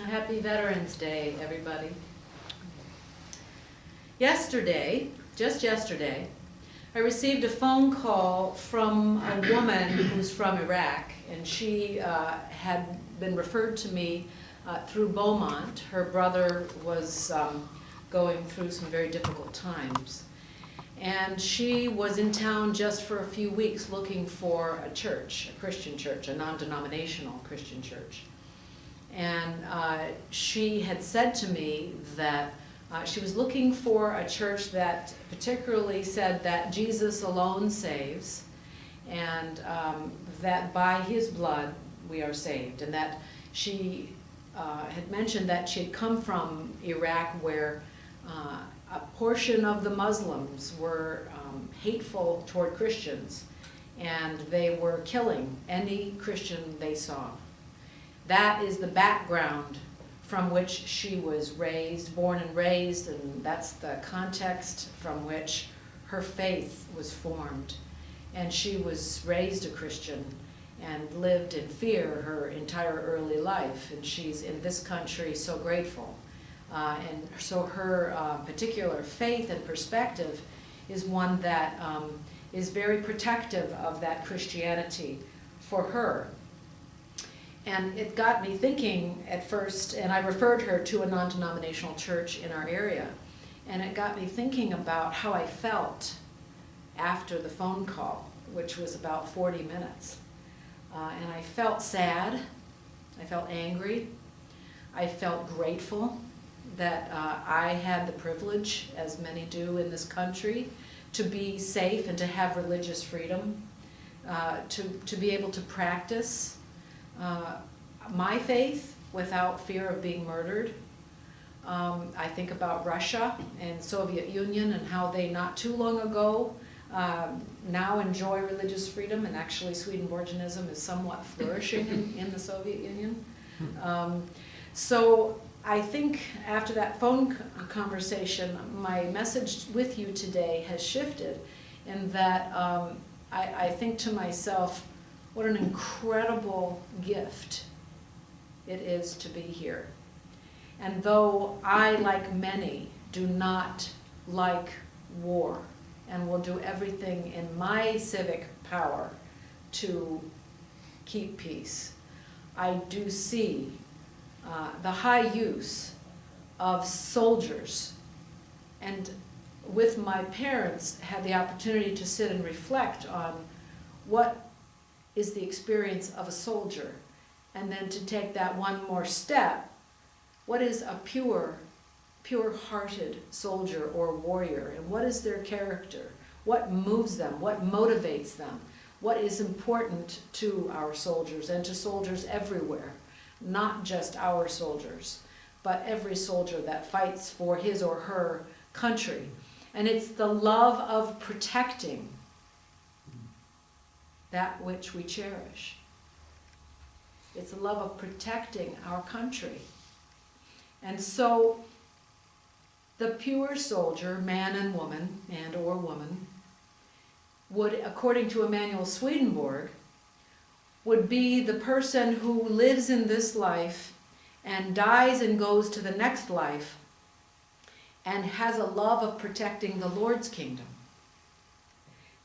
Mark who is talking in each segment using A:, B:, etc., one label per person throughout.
A: Happy Veterans Day, everybody. Yesterday, just yesterday, I received a phone call from a woman who's from Iraq, and she had been referred to me through Beaumont. Her brother was going through some very difficult times. And she was in town just for a few weeks looking for a church, a Christian church, a non-denominational Christian church. And she had said to me that she was looking for a church that particularly said that Jesus alone saves, and that by his blood we are saved. And that she had mentioned that she had come from Iraq, where a portion of the Muslims were hateful toward Christians, and they were killing any Christian they saw. That is the background from which she was raised, born and raised, and that's the context from which her faith was formed. And she was raised a Christian and lived in fear her entire early life, and she's in this country so grateful. And so her particular faith and perspective is one that is very protective of that Christianity for her. And it got me thinking at first, and I referred her to a non-denominational church in our area, and it got me thinking about how I felt after the phone call, which was about 40 minutes. And I felt sad, I felt angry, I felt grateful that I had the privilege, as many do in this country, to be safe and to have religious freedom, to be able to practice my faith without fear of being murdered. I think about Russia and Soviet Union and how they not too long ago now enjoy religious freedom, and actually Swedenborgianism is somewhat flourishing in the Soviet Union. So I think after that phone conversation, my message with you today has shifted in that I think to myself, what an incredible gift it is to be here. And though I, like many, do not like war and will do everything in my civic power to keep peace, I do see the high use of soldiers. And with my parents, had the opportunity to sit and reflect on what is the experience of a soldier, and then to take that one more step. What is a pure-hearted soldier or warrior, and what is their character? What moves them? What motivates them? What is important to our soldiers and to soldiers everywhere? Not just our soldiers, but every soldier that fights for his or her country. And it's the love of protecting that which we cherish. It's the love of protecting our country. And so the pure soldier, man and woman, and or woman, would, according to Emanuel Swedenborg, would be the person who lives in this life and dies and goes to the next life and has a love of protecting the Lord's kingdom.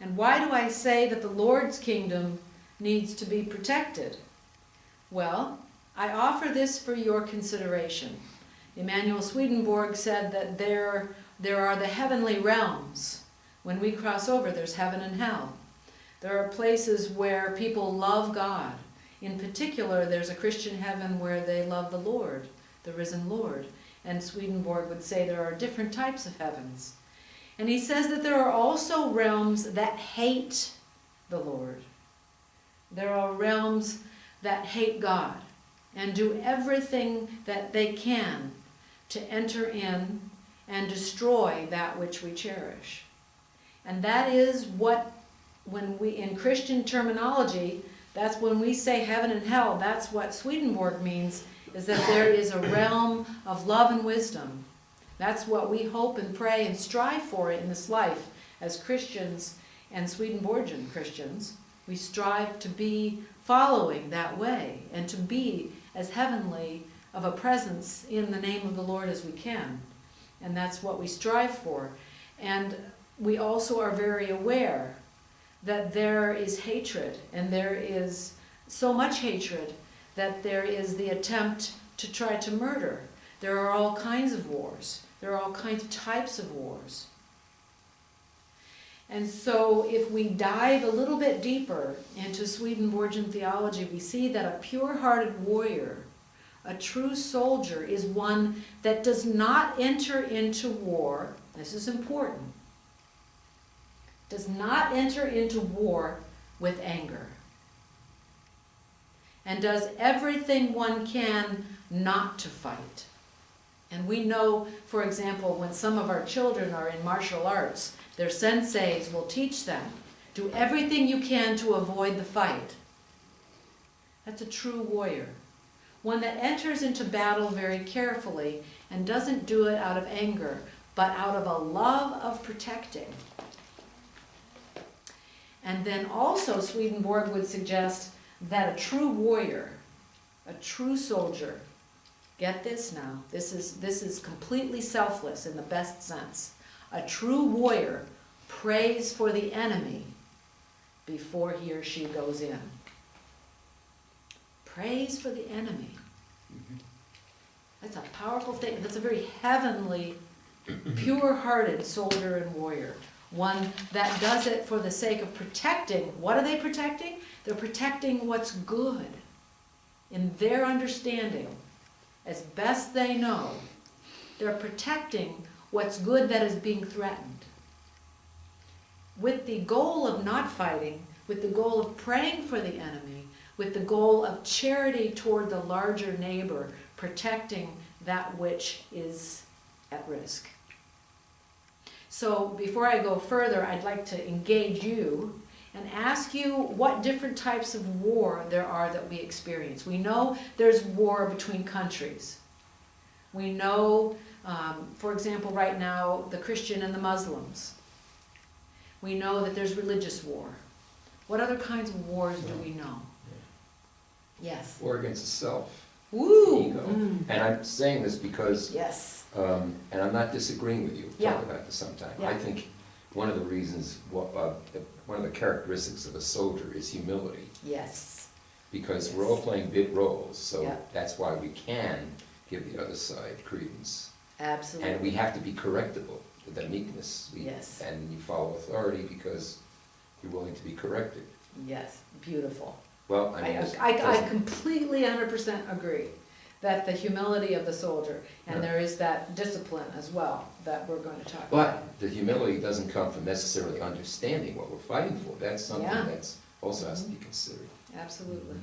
A: And why do I say that the Lord's kingdom needs to be protected? Well, I offer this for your consideration. Emanuel Swedenborg said that there are the heavenly realms. When we cross over, there's heaven and hell. There are places where people love God. In particular, there's a Christian heaven where they love the Lord, the risen Lord. And Swedenborg would say there are different types of heavens. And he says that there are also realms that hate the Lord. There are realms that hate God and do everything that they can to enter in and destroy that which we cherish. And that is what, when we, in Christian terminology, that's when we say heaven and hell, that's what Swedenborg means, is that there is a realm of love and wisdom. That's what we hope and pray and strive for in this life as Christians and Swedenborgian Christians. We strive to be following that way and to be as heavenly of a presence in the name of the Lord as we can. And that's what we strive for. And we also are very aware that there is hatred, and there is so much hatred that there is the attempt to try to murder. There are all kinds of wars. There are all kinds of types of wars. And so if we dive a little bit deeper into Swedenborgian theology, we see that a pure-hearted warrior, a true soldier, is one that does not enter into war, this is important, does not enter into war with anger, and does everything one can not to fight. And we know, for example, when some of our children are in martial arts, their senseis will teach them, do everything you can to avoid the fight. That's a true warrior. One that enters into battle very carefully and doesn't do it out of anger, but out of a love of protecting. And then also Swedenborg would suggest that a true warrior, a true soldier, get this now, this is completely selfless in the best sense. A true warrior prays for the enemy before he or she goes in. Prays for the enemy. That's a powerful statement. That's a very heavenly, pure-hearted soldier and warrior. One that does it for the sake of protecting. What are they protecting? They're protecting what's good in their understanding. As best they know, they're protecting what's good that is being threatened. With the goal of not fighting, with the goal of praying for the enemy, with the goal of charity toward the larger neighbor, protecting that which is at risk. So before I go further, I'd like to engage you and ask you what different types of war there are that we experience. We know there's war between countries. We know, for example, right now, the Christian and the Muslims. We know that there's religious war. What other kinds of wars do we know? Yes.
B: War against the self.
A: Woo!
B: Ego. And I'm saying this because,
A: yes.
B: And I'm not disagreeing with you. We'll
A: Yeah.
B: talk about this sometime.
A: Yeah.
B: I think one of the reasons, one of the characteristics of a soldier is humility.
A: Yes.
B: Because
A: Yes.
B: we're all playing bit roles, so
A: Yeah.
B: that's why we can give the other side credence.
A: Absolutely.
B: And we have to be correctable with that meekness.
A: Yes.
B: And you follow authority because you're willing to be corrected.
A: Yes. Beautiful.
B: Well, I mean,
A: I completely 100% agree that the humility of the soldier, and
B: Yeah.
A: there is that discipline as well that we're going to talk about.
B: but the humility doesn't come from necessarily understanding what we're fighting for. That's something
A: Yeah.
B: that's also has to be considered.
A: Absolutely.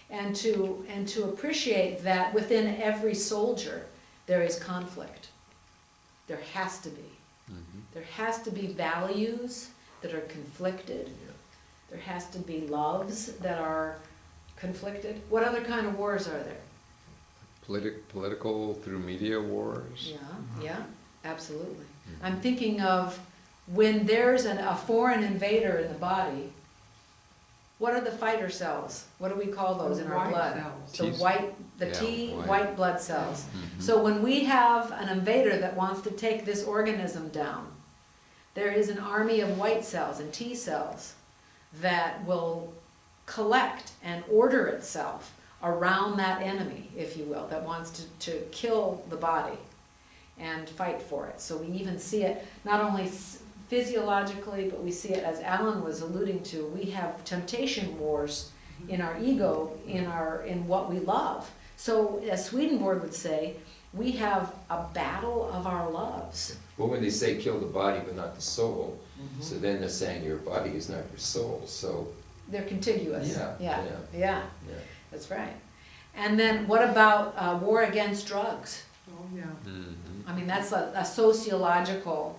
A: And to appreciate that within every soldier there is conflict. There has to be. There has to be values that are conflicted. There has to be loves that are conflicted. What other kind of wars are there?
C: Political through media wars.
A: Yeah, yeah, absolutely. I'm thinking of when there's a foreign invader in the body, what are the fighter cells? What do we call those in our
D: White
A: blood?
D: cells.
A: The
C: Yeah,
A: T,
C: white.
A: white blood cells. So when we have an invader that wants to take this organism down, there is an army of white cells and T cells that will collect and order itself around that enemy, if you will, that wants to kill the body and fight for it. So we even see it not only physiologically, but we see it, as Alan was alluding to, we have temptation wars in our ego, in what we love. So as Swedenborg would say, we have a battle of our loves.
B: Well, when they say kill the body but not the soul, so then they're saying your body is not your soul, so.
A: They're contiguous.
B: Yeah.
A: Yeah, that's right. And then what about war against drugs?
D: Oh, yeah.
A: I mean, that's a sociological,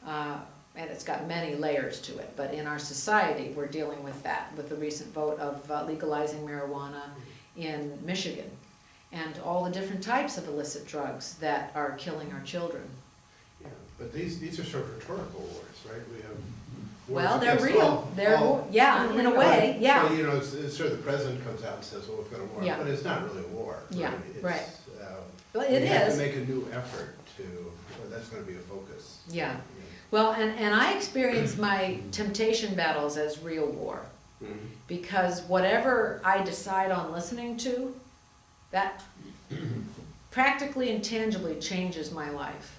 A: and it's got many layers to it, but in our society, we're dealing with that, with the recent vote of legalizing marijuana in Michigan, and all the different types of illicit drugs that are killing our children.
E: Yeah, but these are sort of rhetorical wars, right? We have
A: Well, they're
D: It's
A: real,
D: all-
A: they're,
D: all-
A: yeah, in a way, yeah.
D: Well, you know, it's sort of the president comes out and says, well, we've got a war,
A: Yeah.
D: but it's not really a war.
A: Yeah,
D: It's,
A: right.
D: uh,
A: Well, it
D: We have
A: is.
D: to make a new effort to, that's gonna be a focus.
A: Yeah. Well, and I experience my temptation battles as real war.
D: Mhm.
A: Because whatever I decide on listening to, that practically and tangibly changes my life.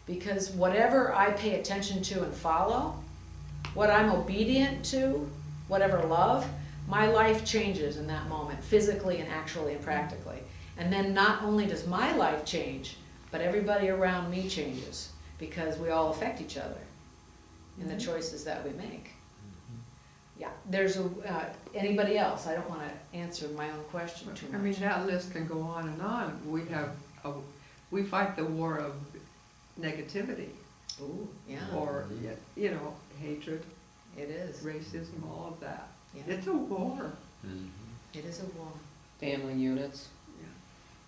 A: Because whatever I pay attention to and follow, what I'm obedient to, whatever love, my life changes in that moment, physically and actually and practically. And then not only does my life change, but everybody around me changes, because we all affect each other in the choices that we make. Yeah, there's anybody else? I don't wanna answer my own question too
E: I mean,
A: much.
E: that list can go on and on. We fight the war of negativity,
A: Ooh, yeah,
E: or, you know, hatred,
A: it is.
E: racism, all of that.
A: Yeah,
E: It's a war.
A: it is a war.
F: Family units.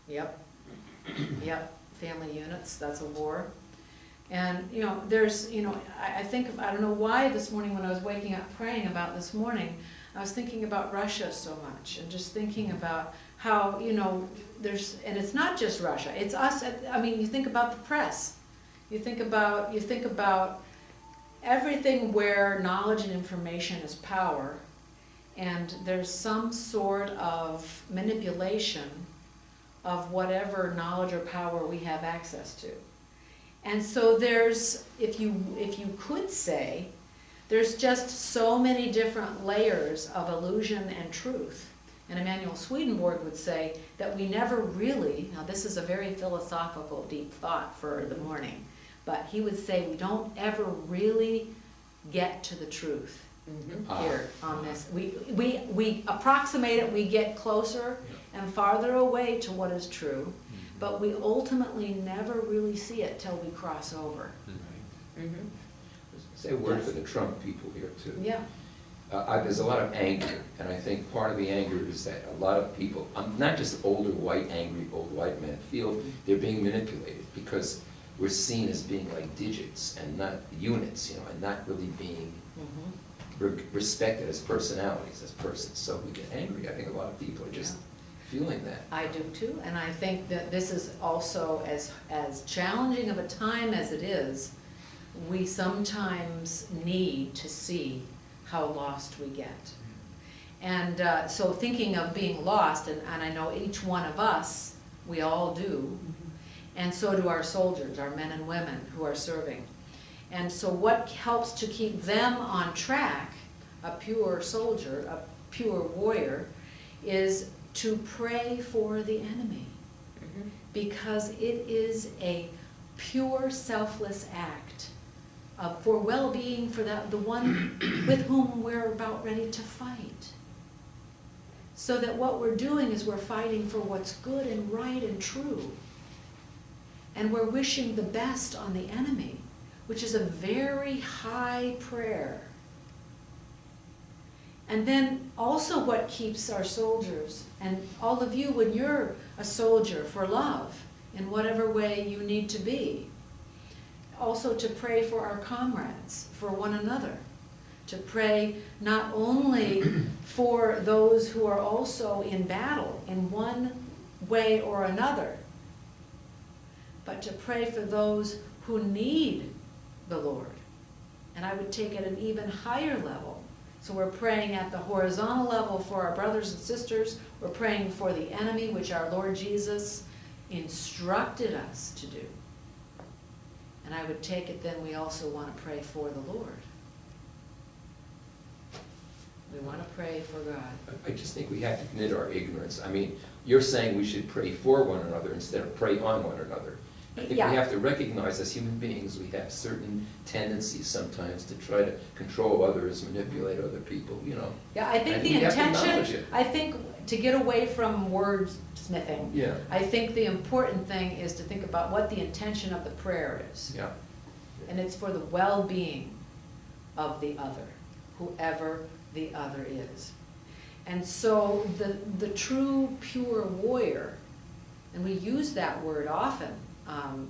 A: Yep, yep, family units, that's a war. And, you know, there's, you know, I think, I don't know why this morning when I was waking up praying about this morning, I was thinking about Russia so much, and just thinking about how, you know, there's, and it's not just Russia, it's us, I mean, you think about the press, you think about everything where knowledge and information is power, and there's some sort of manipulation of whatever knowledge or power we have access to. And so there's, if you could say, there's just so many different layers of illusion and truth. And Emanuel Swedenborg would say that we never really, now this is a very philosophical, deep thought for the morning, but he would say we don't ever really get to the truth here on this. We approximate it, we get closer and farther away to what is true, but we ultimately never really see it till we cross over.
B: Say a word for the Trump people here too.
A: Yeah,
B: There's a lot of anger, and I think part of the anger is that a lot of people, not just older white, angry old white men, feel they're being manipulated because we're seen as being like digits and not units, you know, and not really being respected as personalities, as persons. So we get angry. I think a lot of people are just feeling that.
A: I do too, and I think that this is also, as challenging of a time as it is, we sometimes need to see how lost we get. And so thinking of being lost, and I know each one of us, we all do, and so do our soldiers, our men and women who are serving. And so what helps to keep them on track, a pure soldier, a pure warrior, is to pray for the enemy. Because it is a pure, selfless act for well-being for the one with whom we're about ready to fight. So that what we're doing is we're fighting for what's good and right and true. And we're wishing the best on the enemy, which is a very high prayer. And then also what keeps our soldiers, and all of you when you're a soldier for love, in whatever way you need to be, also to pray for our comrades, for one another, to pray not only for those who are also in battle in one way or another, but to pray for those who need the Lord. And I would take it an even higher level. So we're praying at the horizontal level for our brothers and sisters. We're praying for the enemy, which our Lord Jesus instructed us to do. And I would take it then we also want to pray for the Lord. We want to pray for God.
B: I just think we have to admit our ignorance. I mean, you're saying we should pray for one another instead of pray on one another. I think we have to recognize as human beings we have certain tendencies sometimes to try to control others, manipulate other people, you know.
A: Yeah, I think
B: And
A: the
B: we have to acknowledge
A: intention,
B: it.
A: I think to get away from wordsmithing,
B: Yeah,
A: I think the important thing is to think about what the intention of the prayer is.
B: yeah.
A: And it's for the well-being of the other, whoever the other is. And so the true pure warrior, and we use that word often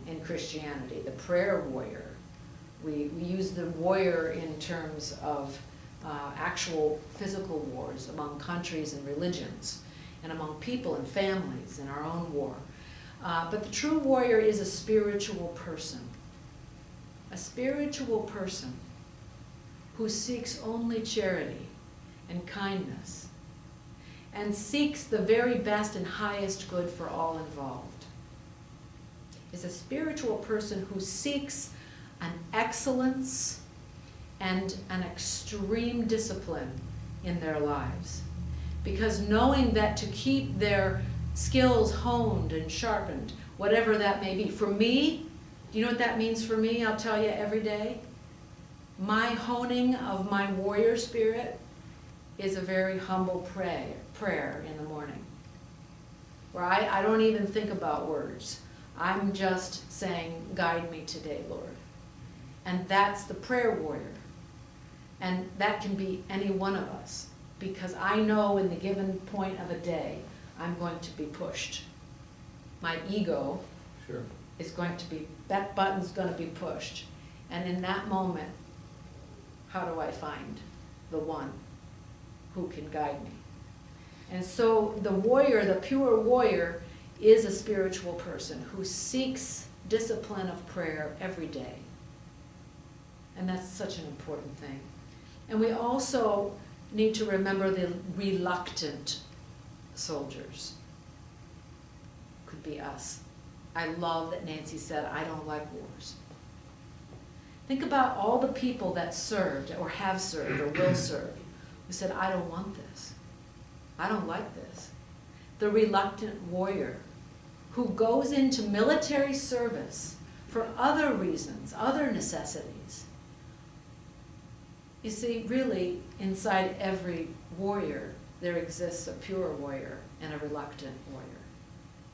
A: in Christianity, the prayer warrior, We use the warrior in terms of actual physical wars among countries and religions, and among people and families in our own war. But the true warrior is a spiritual person. A spiritual person who seeks only charity and kindness and seeks the very best and highest good for all involved. Is a spiritual person who seeks an excellence and an extreme discipline in their lives. Because knowing that to keep their skills honed and sharpened, whatever that may be. For me, do you know what that means for me? I'll tell you every day. My honing of my warrior spirit is a very humble prayer in the morning, where I don't even think about words. I'm just saying, guide me today, Lord. And that's the prayer warrior. And that can be any one of us, because I know in the given point of a day, I'm going to be pushed. My ego
B: Sure.
A: is going to be, that button's going to be pushed. And in that moment, how do I find the one who can guide me? And so the warrior, the pure warrior, is a spiritual person who seeks discipline of prayer every day. And that's such an important thing. And we also need to remember the reluctant soldiers. Could be us. I love that Nancy said, I don't like wars. Think about all the people that served or have served or will serve who said, I don't want this. I don't like this. The reluctant warrior who goes into military service for other reasons, other necessities. You see, really, inside every warrior, there exists a pure warrior and a reluctant warrior.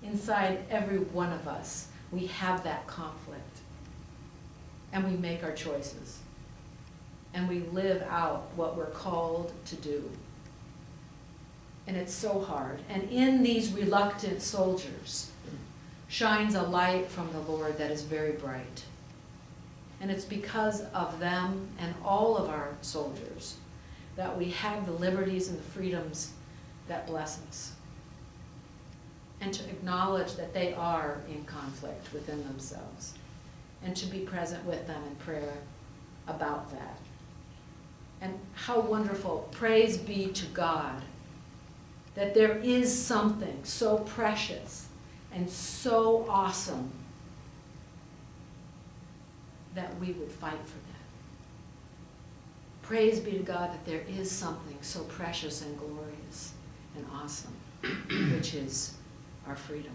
A: Inside every one of us, we have that conflict. And we make our choices. And we live out what we're called to do. And it's so hard. And in these reluctant soldiers shines a light from the Lord that is very bright. And it's because of them and all of our soldiers that we have the liberties and the freedoms that bless us. And to acknowledge that they are in conflict within themselves. And to be present with them in prayer about that. And how wonderful, praise be to God, that there is something so precious and so awesome that we would fight for that. Praise be to God that there is something so precious and glorious and awesome, which is our freedom.